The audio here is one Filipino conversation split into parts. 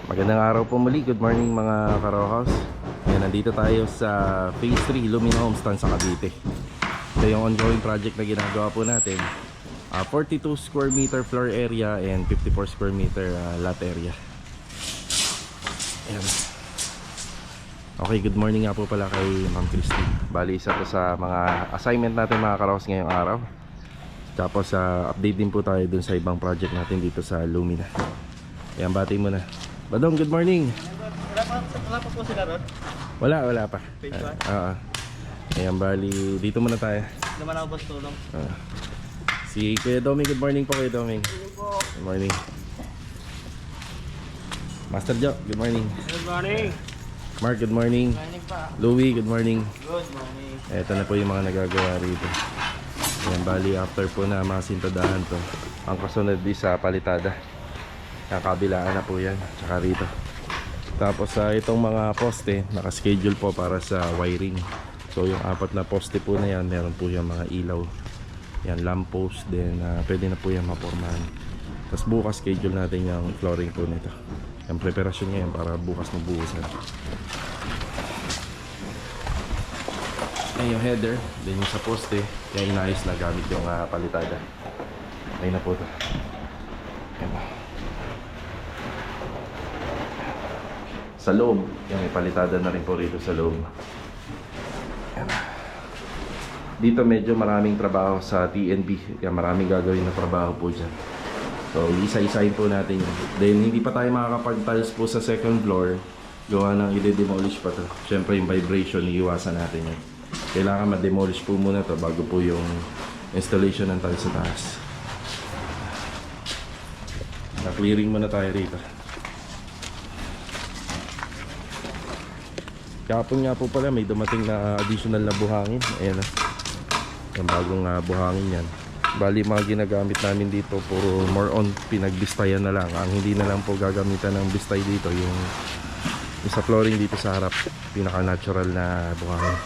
Magandang araw po muli. Good morning mga Karohouse. Ayan, nandito tayo sa Phase 3 Lumina Homestay sa Cavite. Ito yung ongoing project na ginagawa po natin. 42 square meter floor area and 54 square meter lot area. Ayan. Okay, good morning nga po pala kay Ma'am Christy. Bali, isa to sa mga assignment natin mga Karohouse ngayong araw. Tapos update din po tayo dun sa ibang project natin dito sa Lumina. Ayan, bati mo na. Badong, good morning. Wala pa po sila ron? Wala pa. Page 1? Ayan, bali, dito muna tayo. Naman ako boss tulong. Si Kuya Doming, good morning po Kuya Doming. Good po. Good morning. Master Joe, good morning. Good morning. Mark, good morning. Good morning pa. Louie, good morning. Good morning. Eto na po yung mga nagagawa rito. Ayan, bali, after po na masintadahan to, ang kasunod di sa palitada. Nakabilaan na po yan, tsaka rito. Tapos itong mga poste, nakaschedule po para sa wiring. So yung 4 na poste po na yan, meron po yung mga ilaw. Yan, lamp post, then pwede na po yan mapormahan. Tapos bukas schedule natin yung flooring po nito. Yung preparasyon ngayon para bukas magbuhusan. Ayan yung header, then yung sa poste, kaya inayos na gamit yung palitada. Ayun na po ito. Ayan. Sa loob, yan, may palitada na rin po rito sa loob. Yan. Dito medyo maraming trabaho sa TNB. Yan, maraming gagawin na trabaho po dyan. So isa-isahin po natin yan. Then hindi pa tayo makakapag-tiles po sa second floor. Gawa ng i-demolish pa to. Siyempre yung vibration, iiwasan natin yan. Kailangan ma-demolish po muna to bago po yung installation ng tiles sa taas. Na-clearing muna tayo rito. Kahapon nga po pala may dumating na additional na buhangin. Ayan na. Yung bagong buhangin yan. Bali mga ginagamit namin dito puro more on pinagbistayan na lang. Ang hindi na lang po gagamitan ng bistay dito yung sa flooring dito sa harap. Pinaka natural na buhangin.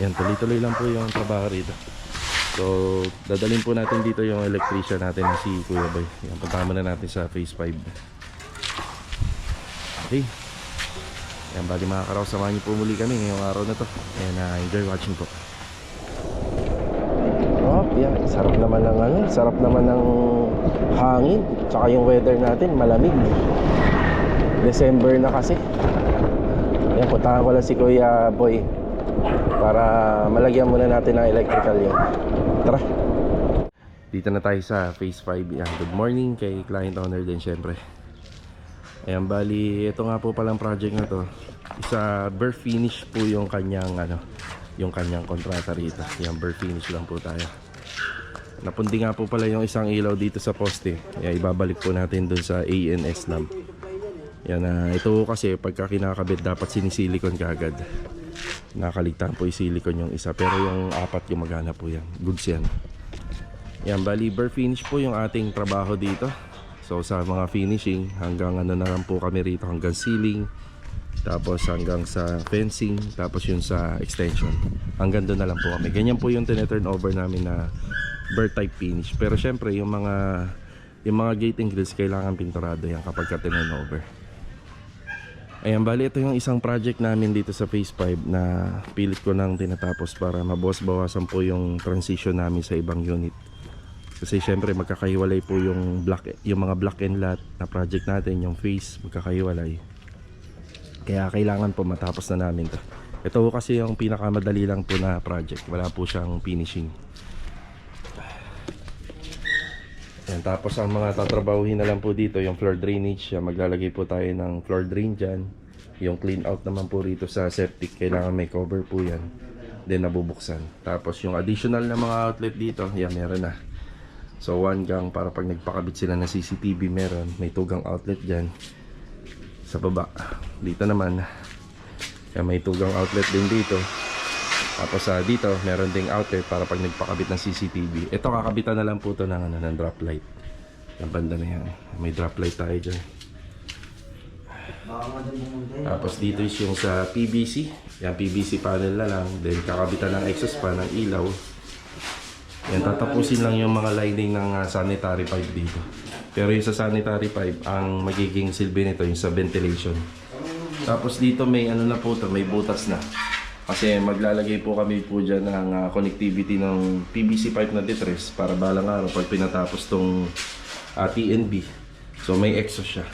Ayan, tuloy-tuloy lang po yung trabaho rito. So, dadalhin po natin dito yung electrician natin na si Kuya Boy. Yan, punta muna natin sa phase 5. Okay. Yan, bali mga Karaw, samahan niyo po muli kami ngayong araw na to. And enjoy watching po. Oh, yan. Sarap naman ng sarap naman ng hangin. Tsaka yung weather natin, malamig. December na kasi. Yan, puntahan ko lang si Kuya Boy para malagyan muna natin ng electrical yun. Tara. Dito na tayo sa phase 5. Yan, good morning kay client owner din syempre. Ayan, bali ito nga po palang project na to. Isa burr finish po yung kanyang yung kanyang kontrata rito. Yan, burr finish lang po tayo. Napundi nga po pala yung isang ilaw dito sa poste. Yan, ibabalik po natin dun sa ANS lamp. Yan, ito kasi pagka kinakabit dapat sinisilikon kaagad. Nakaligtaan po yung silicone yung isa, pero yung 4 yung magana po yan. Goods yan. Yan, bali burr finish po yung ating trabaho dito. So sa mga finishing, hanggang na lang po kami rito, hanggang ceiling, tapos hanggang sa fencing, tapos yun sa extension. Hanggang doon na lang po kami. Ganyan po yung tineturn over namin na burr type finish. Pero syempre yung mga gating grills kailangan pinturado yan kapag ka tineturn over. Ayan, bali ito yung isang project namin dito sa phase 5 na pilit ko nang tinatapos para mabawas-bawasan po yung transition namin sa ibang unit. Kasi syempre magkakahiwalay po yung mga block and lot na project natin, yung phase magkakahiwalay. Kaya kailangan po matapos na namin to. Ito kasi yung pinakamadali lang po na project, wala po siyang finishing. Yan, tapos ang mga tatrabahuhin na lang po dito yung floor drainage. Maglalagay po tayo ng floor drain dyan. Yung clean out naman po rito sa septic, kailangan may cover po yan, then nabubuksan. Tapos yung additional na mga outlet dito, yan, meron na. So 1 gang para pag nagpakabit sila ng CCTV, meron. May 2 gang outlet dyan sa baba. Dito naman yan, may 2 gang outlet din dito. Tapos dito meron ding outlet para pag nagpakabit ng CCTV. Ito kakabitan na lang po ito ng drop light. Yung banda na yan, may drop light tayo dyan. Tapos dito is yung sa PVC. Yan, PVC panel na lang. Then kakabitan ng exhaust fan ng ilaw. Yan, tatapusin lang yung mga lining ng sanitary pipe dito. Pero yung sa sanitary pipe, ang magiging silbi nito yung sa ventilation. Tapos dito may ano na po to, may butas na. Kasi maglalagay po kami po dyan ng connectivity ng PVC pipe na detress para balang araw pag pinatapos tong TNB. So may exhaust siya.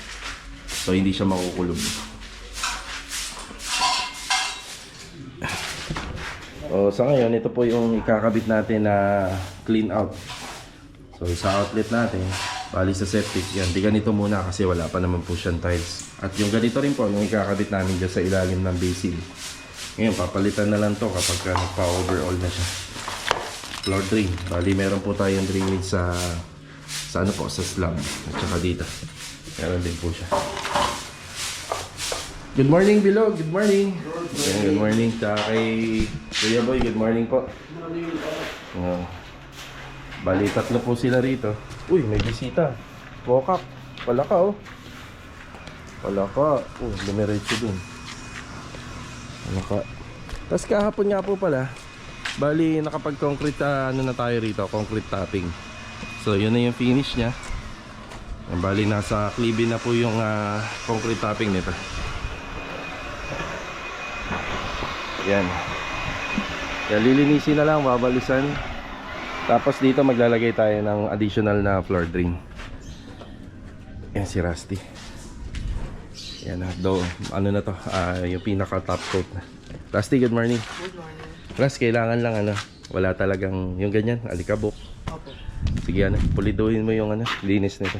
So hindi siya makukulog. Sa ngayon, ito po yung ikakabit natin na clean out. So sa outlet natin, bali sa septic, yan, di ganito muna kasi wala pa naman po siyang tiles. At yung ganito rin po, yung ikakabit namin dyan sa ilalim ng basin. Ngayon, papalitan na lang to kapag nagpa-overall na siya. Floor drain, bali meron po tayong drainage sa ano po, sa slab. At saka dito, meron din po siya. Good morning, Bilog. Good morning. Ayan, good morning. Tsaka kay Kuya Boy, good morning po. Bali, tatlo po sila rito. Uy, may bisita. Wokak. Palaka, oh. Palaka. Dumiretso dun. Palaka. Tapos kahapon nga po pala, bali, nakapag-concrete ano na tayo rito, concrete topping. So, yun na yung finish niya. Bali, nasa klibin na po yung concrete topping nito. Yan. Yan, lilinisin na lang, babalisan. Tapos dito maglalagay tayo ng additional na floor drain. Yan si Rusty. Yan na, ano na to, yung pinaka top coat na. Rusty, good morning. Good morning. Rust, kailangan lang wala talagang yung ganyan, alikabok. Opo. Sige puliduhin mo yung linis nito.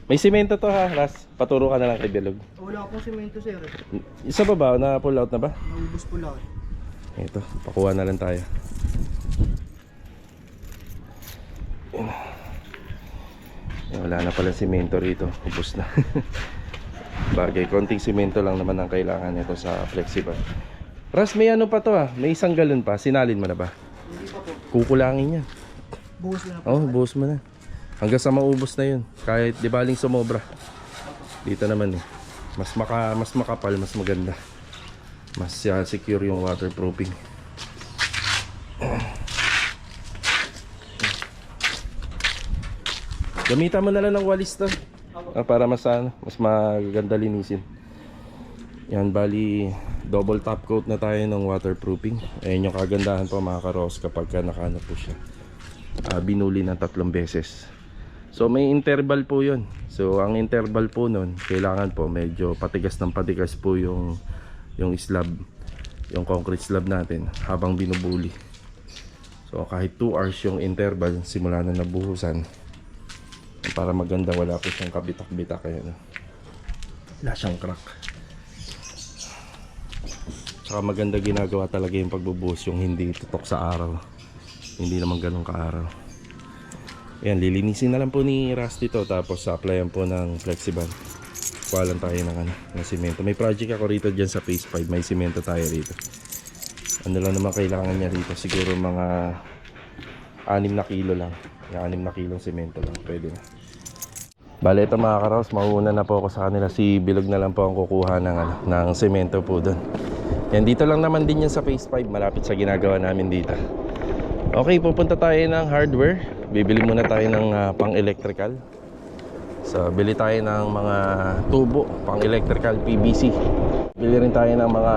May simento to ha, Rust. Paturo ka na lang kay Bilog. Wala akong simento, sir. Isa pa ba? Na-pull out na ba? Naubos po lahat. Ito, pakuha na lang tayo. Wala na pala simento rito. Ubus na. Bagay, konting simento lang naman ang kailangan nito sa flexible. Ras, may ano pa to may isang galon pa. Sinalin mo na ba? Hindi pa po. Kukulangin yan. Buhos na po. Buhos mo na. Hanggang sa maubos na yun. Kahit di baling sumobra. Dito naman mas makapal, mas maganda. Mas secure yung waterproofing. Gamitan mo na lang ng walis to. Para mas maganda linisin. Yan, bali double top coat na tayo ng waterproofing. Ayan yung kagandahan po mga karos kapag nakaano po siya. Binuli ng 3 beses. So may interval po yun. So ang interval po nun, kailangan po medyo patigas ng patigas po yung slab, yung concrete slab natin habang binubuli. So kahit 2 hours yung interval, simula na nabuhusan para maganda, wala po siyang kabitak-bitak. Wala siyang crack. Saka maganda ginagawa talaga yung pagbubuhos, yung hindi tutok sa araw, hindi naman ganun kaaraw. Yan, lilinisin na lang po ni Rusty to, tapos applyan po ng flexible. Kuha lang tayo ng simento. May project ako rito dyan sa phase 5, may simento tayo rito. Ano lang naman kailangan niya rito, siguro mga 6 na kilo lang. Yung 6 na kilong simento lang, pwede na. Bale, ito mga karaos, mauna na po ako sa kanila. Si Bilog na lang po ang kukuha ng simento po doon. Yan, dito lang naman din yan sa phase 5, malapit sa ginagawa namin dito. Okay, pupunta tayo ng hardware. Bibili muna tayo ng pang-electrical. So, bili tayo ng mga tubo, pang-electrical PVC. Bili rin tayo ng mga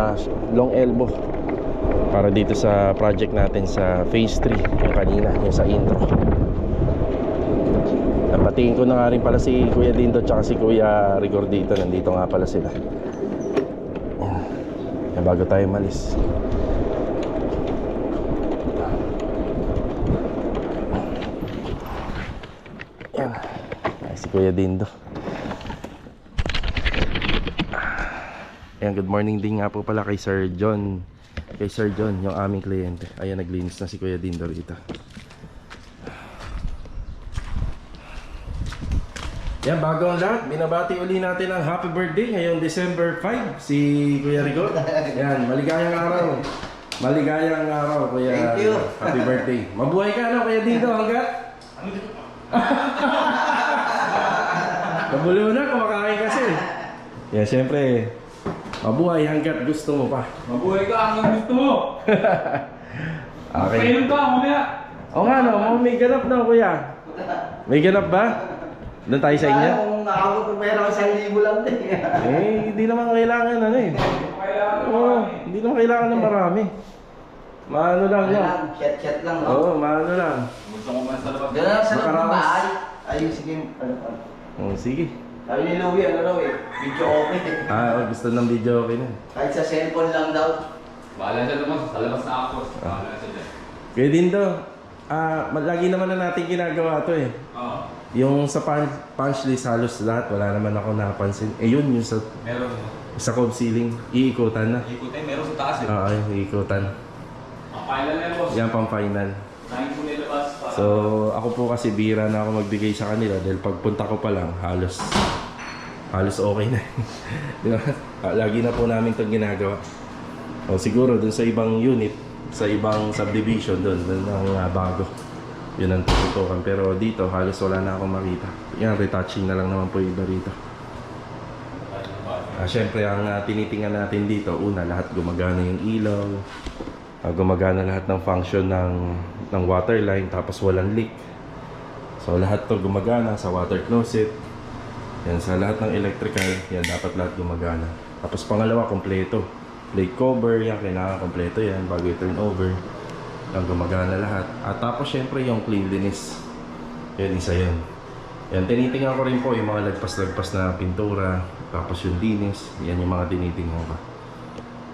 long elbow para dito sa project natin sa phase 3, yung kanina, yung sa intro. Napatingin ko na nga rin pala si Kuya Dindo at si Kuya Rigor dito. Nandito nga pala sila. Yan, bago tayo malis. Yan, si Kuya Dindo. Ayan, good morning din nga po pala kay Sir John. Kay Sir John, yung aming kliyente. Ayan, naglinis na si Kuya Dindo rito. Yan, bago ang lahat, binabati uli natin ang happy birthday ngayong December 5, si Kuya Rigor. Yan, maligayang araw. Maligayang araw, Kuya. Thank you. Happy birthday. Mabuhay ka, Kuya Dindo, hanggat? Nabulo na, kumakain kasi. Yan, syempre, mabuhay hanggat gusto mo pa. Mabuhay ka hanggang gusto mo. Okay. Painom ka, mamaya. Oo nga no, may ganap na kuya. May ganap ba? Doon tayo sa inyo? Kung nakakot ng pera ko 1,000 lang din. Hindi naman kailangan ano eh. Oo, hindi naman kailangan ng marami. Maano lang no? Chat lang, no? Oo, maano lang. Gusto ko man sa labas. Doon lang sa loob ng Makaraos. bahay. Ayun, sige. Oo, sige. Sabi ni Louie, ano raw eh, video okay. Gusto ng video okay na. Kahit sa cellphone lang daw. Bahala siya lumos, sa labas na ako. Bahala siya dyan. Kaya din to, lagi naman na natin ginagawa to eh. Oo. Yung sa punch list halos lahat, wala naman ako napansin. Yun, yung Meron. sa cob ceiling, iikutan na. Ikutin, meron sa taas eh. Oo, yung iikutan. Ang final na yun, boss. Yan pang final. Nangin ko nilabas para... So, ako po kasi bira na ako magbigay sa kanila dahil pagpunta ko pa lang, halos okay na. Di ba? Lagi na po namin itong ginagawa. O siguro dun sa ibang unit, sa ibang subdivision dun ang bago. Yun ang tututukan. Pero dito, halos wala na akong makita. Yan, retouching na lang naman po yung iba rito. Siyempre, ang tinitingnan natin dito, una, lahat gumagana yung ilaw. Gumagana lahat ng function ng water line, tapos walang leak. So, lahat to gumagana sa water closet. Yan, sa lahat ng electrical, yan, dapat lahat gumagana. Tapos pangalawa, kompleto. Plate cover, yan, kailangan kompleto yan bago i-turn over. Yan, gumagana lahat. At tapos, syempre, yung cleanliness. Yan, isa yun. Yan, tinitingnan ko rin po yung mga lagpas-lagpas na pintura. Tapos yung linis, yan yung mga tinitingnan ko.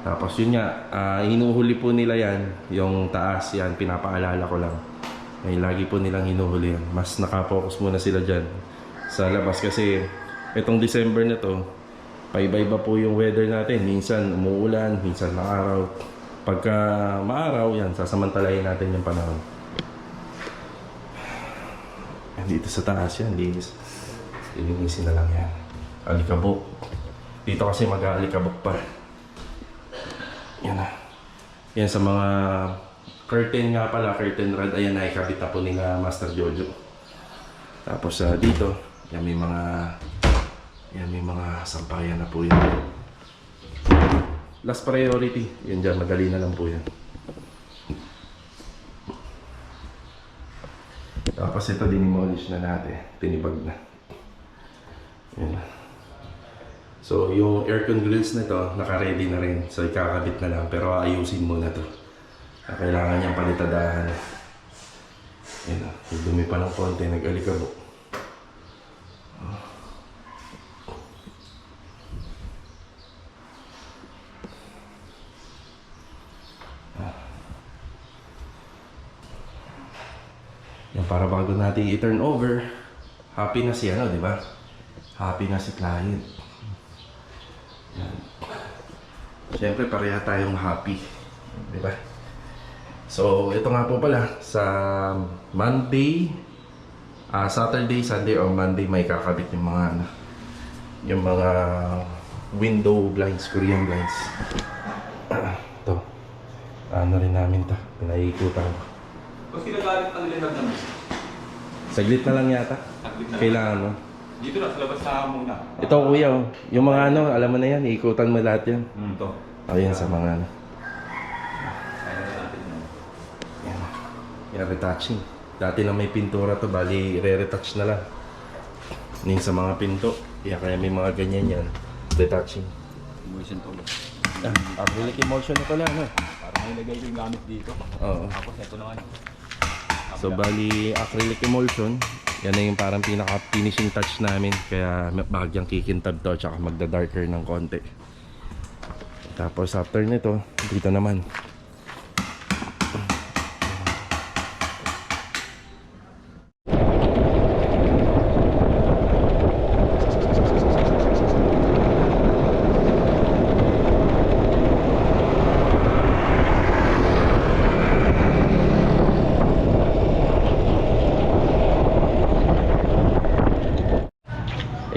Tapos yun nga, hinuhuli po nila yan, yung taas yan, pinapaalala ko lang. Ay, lagi po nilang hinuhuli yan. Mas nakapokus muna sila dyan sa labas kasi itong December na to, paiba-iba po yung weather natin. Minsan umuulan, minsan maaraw. Pagka maaraw, yan, sasamantalayin natin yung panahon. Dito sa taas yan, linis. Ilinisin na lang yan. Alikabok. Dito kasi mag-aalikabok pa. Yan na. Yan sa mga curtain nga pala, curtain rod. Ayan na, ikabit na po nila Master Jojo. Tapos dito, yan may mga sampayan na po yan. Last priority. Yan dyan, madali na lang po yan. Tapos ito, dinimolish na natin. Tinibag na. Yan. So, yung aircon grills na to, naka-ready na rin. So, ikakabit na lang. Pero ayusin muna to. Kailangan niyang palitadahan. Yan. Yung dumi pa ng konti, nag-alikabok. Yan, para bago natin i-turn over, happy na si ano, di ba? Happy na si client. Yan. Siyempre, pareha tayong happy. Di ba? So, ito nga po pala, sa Monday, Saturday, Sunday, or Monday, may kakabit yung mga window blinds, Korean blinds. Ito. Ano rin namin ito. Pinaikutan ko. Tapos kinagalit ang lihat namin. Saglit na lang yata. Saglit na. Kailangan mo. Dito na, sa labas na muna. Ito kuya, oh. Yung mga ano, alam mo na yan, iikutan mo lahat yan. Ito. Ayan sa mga ano. Kaya na natin yun. Yan. Yan, retouching. Dati na may pintura to, bali re-retouch na lang. Yung sa mga pinto. Kaya may mga ganyan yan. Retouching. Emulsion to. Acrylic emulsion na pala, no? Parang may lagay ko yung gamit dito. Oo. Tapos ito naman. So bali acrylic emulsion, yan na yung parang pinaka finishing touch namin. Kaya bahagyang kikintab to, tsaka magda-darker ng konti. Tapos after nito, dito naman.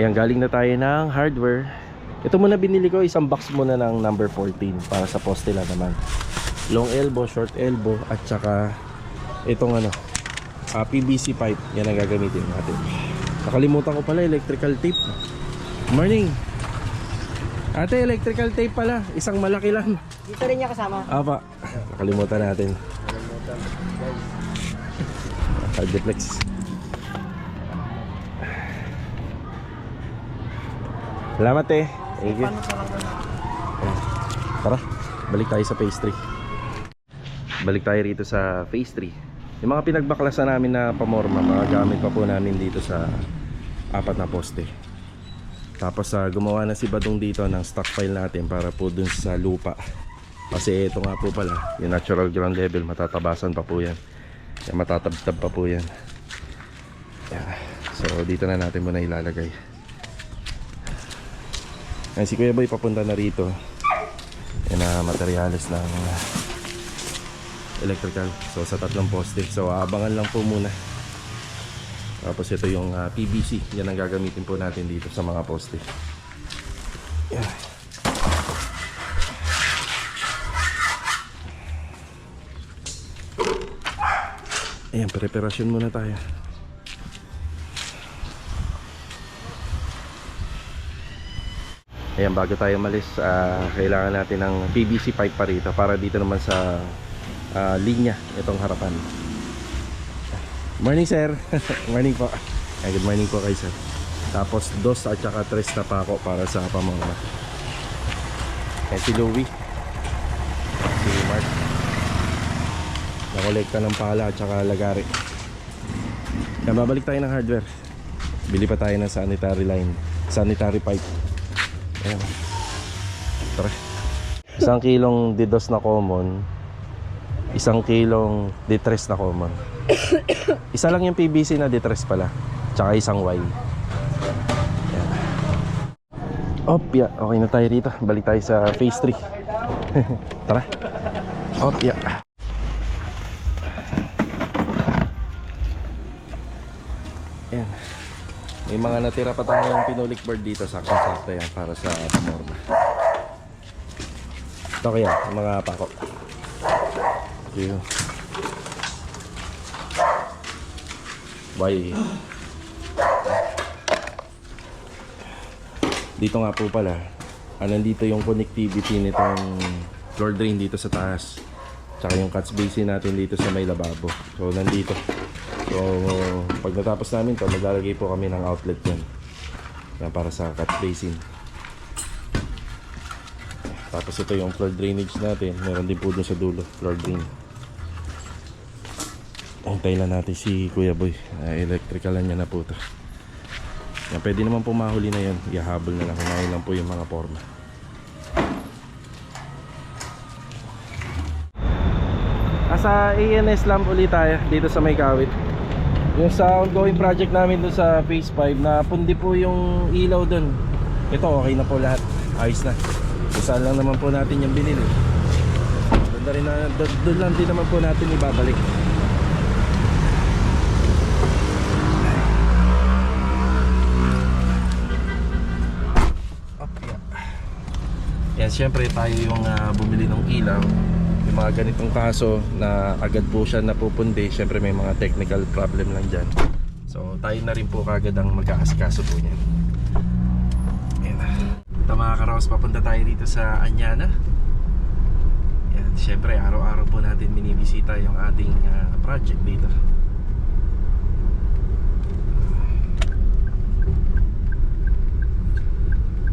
Ayan, galing na tayo ng hardware. Ito muna binili ko, isang box muna ng number 14 para sa poste lang naman. Long elbow, short elbow, at saka itong ano, PVC pipe. Yan ang gagamitin natin. Nakalimutan ko pala, electrical tape. Morning! Ate, electrical tape pala. Isang malaki lang. Dito rin niya kasama. Apa, nakalimutan natin. Hardiplex. Salamat eh. Thank you. Tara, balik tayo sa phase 3. Balik tayo rito sa phase 3. Yung mga pinagbaklasan namin na pamorma, magagamit pa po namin dito sa 4 na poste. Tapos gumawa na si Badong dito ng stockpile natin para po dun sa lupa. Kasi ito nga po pala, yung natural ground level, matatabasan pa po yan. Matatabtab pa po yan. Yan. So dito na natin muna ilalagay. Ay, si Kuya Boy papunta na rito. Yan na materyales ng electrical. So sa 3 poste. So abangan lang po muna. Tapos ito yung PVC. Yan ang gagamitin po natin dito sa mga poste. Yan. Ayan, preparasyon muna tayo. Ayan, bago tayo malis, kailangan natin ng PVC pipe pa rito para dito naman sa linya itong harapan. Morning sir. Morning po. Good morning po kay sir. Tapos 2 at saka 3 na pako para sa pamorma. Ayan si Louie, si Mark, nakolekta ng pala at saka lagari. Ayan, babalik tayo ng hardware. Bili pa tayo ng sanitary line, sanitary pipe. Ayan. Tara. 1 kilong D2 na common, 1 kilong D3 na common. Isa lang yung PVC na D3 pala, tsaka 1 Y. Ayan. Opya, okay na tayo rito. Balik tayo sa phase 3. Tara. Opya. Ayan. May mga natira pa tayong pinulik board dito sa sakto yan para sa pamorma. Ito kaya, yung mga pako. Okay. Bye. Dito nga po pala, nandito yung connectivity nitong floor drain dito sa taas. Tsaka yung catch basin natin dito sa may lababo. So nandito. So pag natapos namin to, maglalagay po kami ng outlet dyan. Yan para sa catch basin. Tapos ito yung floor drainage natin. Meron din po dun sa dulo, floor drain. Hintayin lang natin si Kuya Boy. Electricalan niya na po ito. Yan, pwede naman po mahuli na yun. Ihahabol na lang. Kumain lang po yung mga forma. Nasa ANS Lamp ulit tayo dito sa May Kawit. Yung sa ongoing project namin doon sa phase 5, na pundi po yung ilaw doon. Ito okay na po lahat. Ayos na. Saan lang naman po natin yung binili. Doon lang din naman po natin ibabalik. Yan, syempre tayo yung bumili ng ilaw. Yung mga ganitong kaso na agad po siya napupundi, syempre may mga technical problem lang dyan. So tayo na rin po kagad ang mag-aasikaso po niyan. Yan. Ito mga karaos, papunta tayo dito sa Anyana. Yan, syempre araw-araw po natin binibisita yung ating project dito.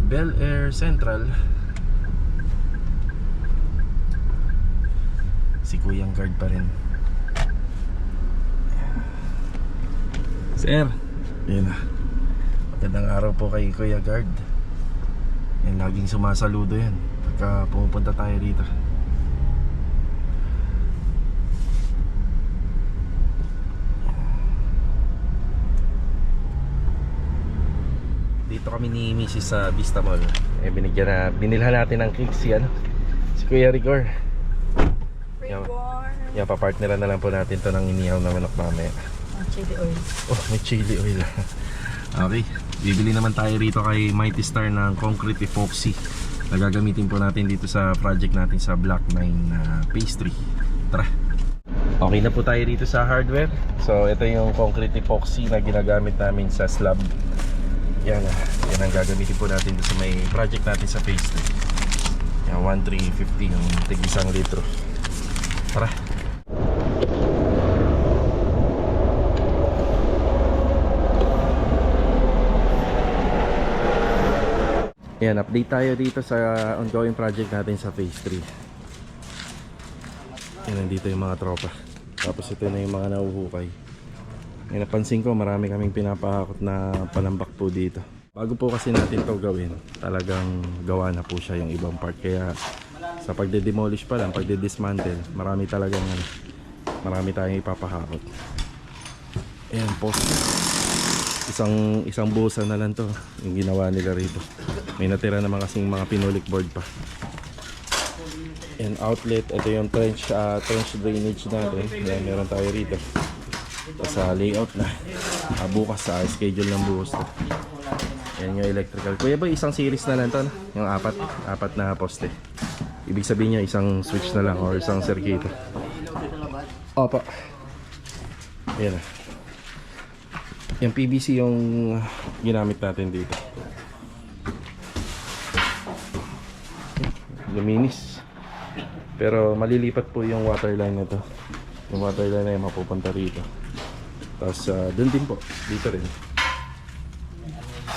Bel Air Central. Si Kuyang Guard pa rin. Sir, yun na. Magandang araw po kay Kuya Guard. Yan, laging sumasaludo yan pagka pumupunta tayo rito. Dito kami ni Mrs. sa Vista Mall. Binilhan natin ng cake si Kuya Rigor. Yan, papartneran na lang po natin to ng inihaw na manok mamaya. Chili oil. Oh, may chili oil. Okay, bibili naman tayo rito kay Mighty Star ng concrete epoxy na gagamitin po natin dito sa project natin sa Block 9 phase 3. Tara. Okay na po tayo rito sa hardware. So ito yung concrete epoxy na ginagamit namin sa slab. Yan ang gagamitin po natin sa may project natin sa phase 3. Yan, 1,350 yung tig 1 litro. Tara. Ayan, update tayo dito sa ongoing project natin sa phase 3. Ayan, nandito yung mga tropa. Tapos ito na yung mga nahuhukay. Ayan, napansin ko marami kaming pinapahakot na panambak po dito. Bago po kasi natin to gawin, talagang gawa na po siya yung ibang part. Kaya sa pagde-demolish pa lang, pagde-dismantle, marami tayong ipapahakot. Ayan, post. Isang busa na lang to yung ginawa nila rito. May natira naman kasing mga pinulik board pa. Ayan, outlet. Ito yung trench drainage natin. Ayan, meron tayo rito. Sa layout na. Bukas sa schedule ng bukas to. Ayan yung electrical. Kuya ba, isang series na lang to, no? Yung apat na poste. Ibig sabihin niya isang switch na lang or isang circuito. Opo. Ayan na. Yung PVC yung ginamit natin dito. Luminis. Pero malilipat po yung water line na to. Yung water line na yung mapupunta rito. Tapos dun din po, dito rin.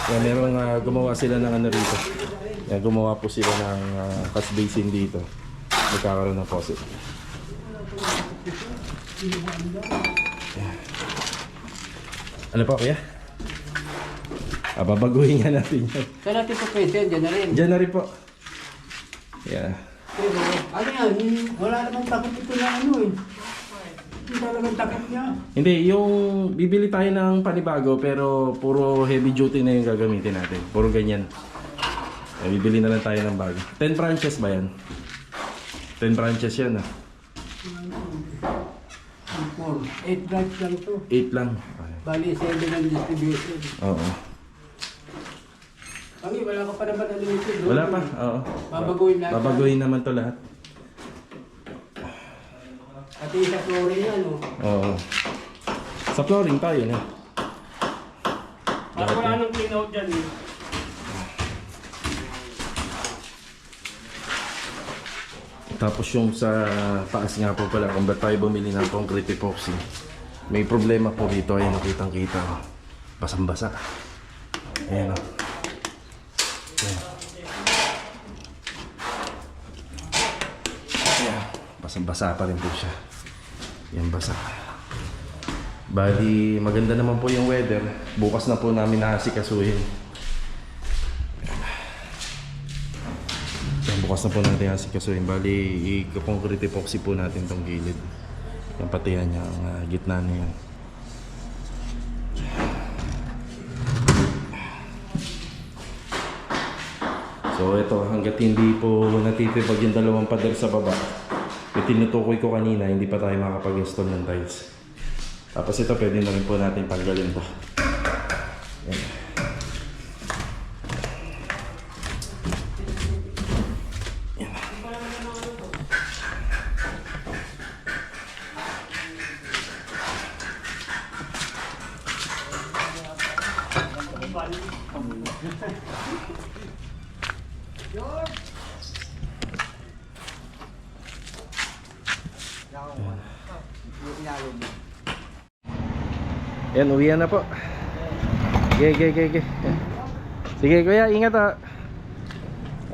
Kaya merong gumawa sila ng ano rito. Kaya gumawa po sila ng catch basin dito. Magkakaroon ng faucet. Ano pa kuya? Babaguhin nga natin yan. Saan natin po pwede? Diyan na rin. Diyan na rin po. Yeah. Pero, ano yan? Wala namang takot ito na ano eh. Hindi talagang takot niya. Hindi, yung bibili tayo ng panibago pero puro heavy duty na yung gagamitin natin. Puro ganyan. Bibili na lang tayo ng bago. 10 branches ba yan? 10 branches yan 8 drives lang to. 8 lang. Bali, 7 ang distribution. Oo. Kami, wala ka pa naman unlimited. Wala pa, oo. Babaguhin natin. Babaguhin naman to lahat. Pati sa flooring yan, no? Oo. Sa flooring tayo na. Baka wala nang clean out dyan, eh. Tapos yung sa taas nga po pala, kung ba't tayo bumili ng concrete epoxy, may problema po dito. Ayan, nakitang kita. Basang-basa. Ayan o. Ayan. Ayan. Basang-basa pa rin po siya. Yan, basa. Bali, maganda naman po yung weather. Bukas na po namin nakasikasuhin. Bukas na po natin asikasuhin. Bali, i-concrete epoxy po natin tong gilid. Yung patihan niya, ang gitna niya. So ito, hanggat hindi po natitibag yung dalawang pader sa baba, yung tinutukoy ko kanina, hindi pa tayo makapag-install ng tiles. Tapos ito, pwede na rin po natin tanggalin to. Yan. Yan, uwian na po. Sige. Sige kuya, ingat ha.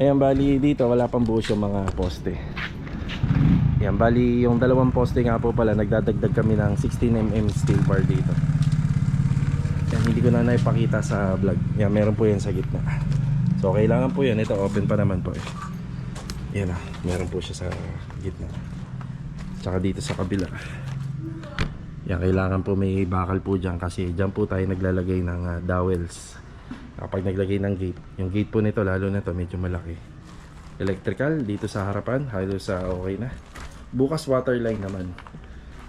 Ayan, bali dito wala pang buhos yung mga poste. Yan, bali yung dalawang poste nga po pala, nagdadagdag kami ng 16mm steel bar dito. Yan, hindi ko na naipakita sa vlog. Yan, meron po yan sa gitna. So kailangan po yan, ito open pa naman po eh. Yan na, meron po siya sa gitna. Tsaka dito sa kabila. Yan, kailangan po may bakal po dyan kasi dyan po tayo naglalagay ng dowels. Kapag naglagay ng gate, yung gate po nito, lalo na to medyo malaki. Electrical dito sa harapan, halos okay na. Bukas water line naman.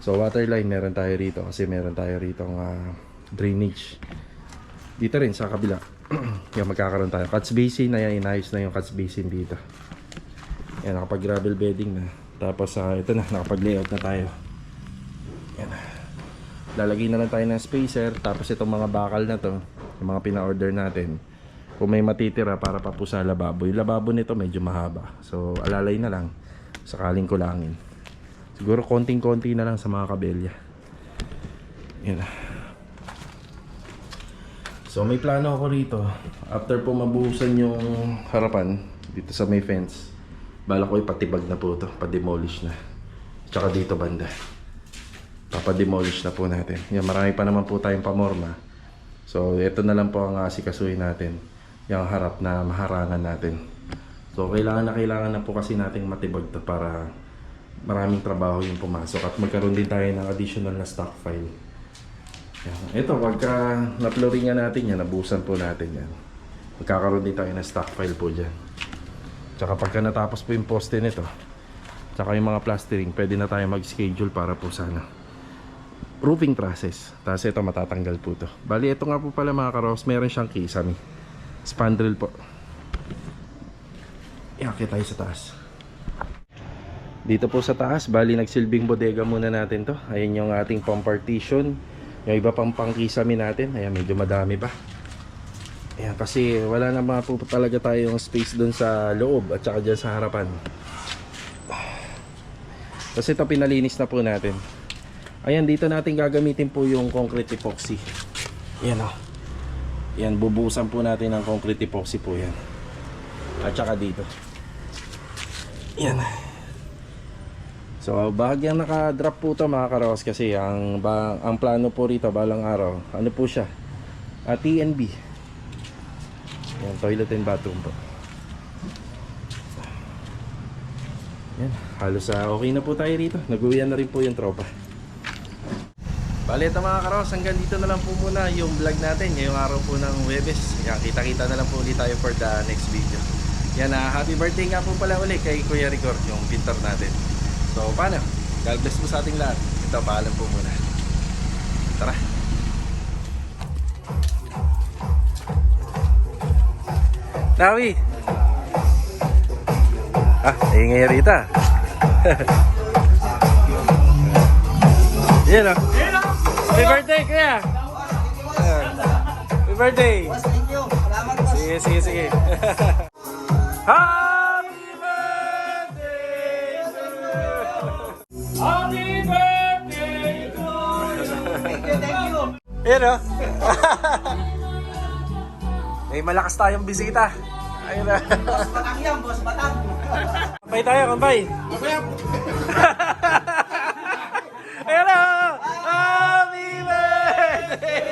So water line meron tayo rito kasi meron tayo rito drainage. Dito rin sa kabila. Yan, magkakaroon tayo catch basin na yan, inayos na yung catch basin dito. Yan, nakapag gravel bedding na. Tapos ito na, nakapag layout na tayo. Yan. Lalagay na lang tayo ng spacer. Tapos itong mga bakal na to, yung mga pina-order natin, kung may matitira para pa po sa lababo. Yung lababo nito medyo mahaba, so alalay na lang sakaling kulangin. Siguro konting-konti na lang sa mga kabelya. Yan. So may plano ako rito. After po mabuhusan yung harapan dito sa may fence, bala ko ipatibag na po ito, pa-demolish na. Tsaka dito banda, papademolish na po natin. Yan, marami pa naman po tayong pamorma. So ito na lang po ang asikasuhin natin, yung harap na maharangan natin. So kailangan na po kasi nating matibag to para maraming trabaho yung pumasok at magkaroon din tayo ng additional na stock file. Yan. Ito, pagka na-flooringan natin yan, nabusan po natin yan, magkakaroon din tayo ng stock file po dyan. Tsaka pagka natapos po yung poste nito, tsaka yung mga plastering, pwede na tayo mag-schedule para po sana roofing process. Tapos ito, matatanggal po to. Bali, ito nga po pala mga karos, meron siyang kisame, spandrel po. Iakit tayo sa taas. Dito po sa taas, bali nagsilbing bodega muna natin to. Ayan yung ating pang partition. Yung iba pang pangkisame natin, ayan, medyo madami pa. Ayan, kasi wala naman po talaga tayong space doon sa loob at saka dyan sa harapan. Kasi ito pinalinis na po natin. Ayan, dito natin gagamitin po yung concrete epoxy. Ayan o. Ayan, bubuhusan po natin ng concrete epoxy po yan. At saka dito. Ayan. So bahagyang naka-drop po ito mga karos, kasi ang plano po rito balang araw, ano po siya, TNB. Yan, toilet and bathroom po. Yan, halos okay na po tayo rito. Nag-uwian na rin po yung tropa. Bale ito mga karos, hanggang dito na lang po muna yung vlog natin ngayong araw po ng Huwebes. Yan, kita-kita na lang po ulit tayo for the next video. Yan, happy birthday nga po pala ulit kay Kuya Record, yung pintor natin. So paano? God bless po sa ating lahat. Ito, paalam po muna. Tara. Tawi! Ingay Rita. Yan o. Happy birthday, Kuya! Happy birthday! Boss, thank you. Salamat, boss. Sige. Happy birthday to Thank you. Ayan o. May malakas tayong bisita. Ayun na. Boss Batang yan, boss Batang. Kampay tayo, kampay. Ayan o. Happy birthday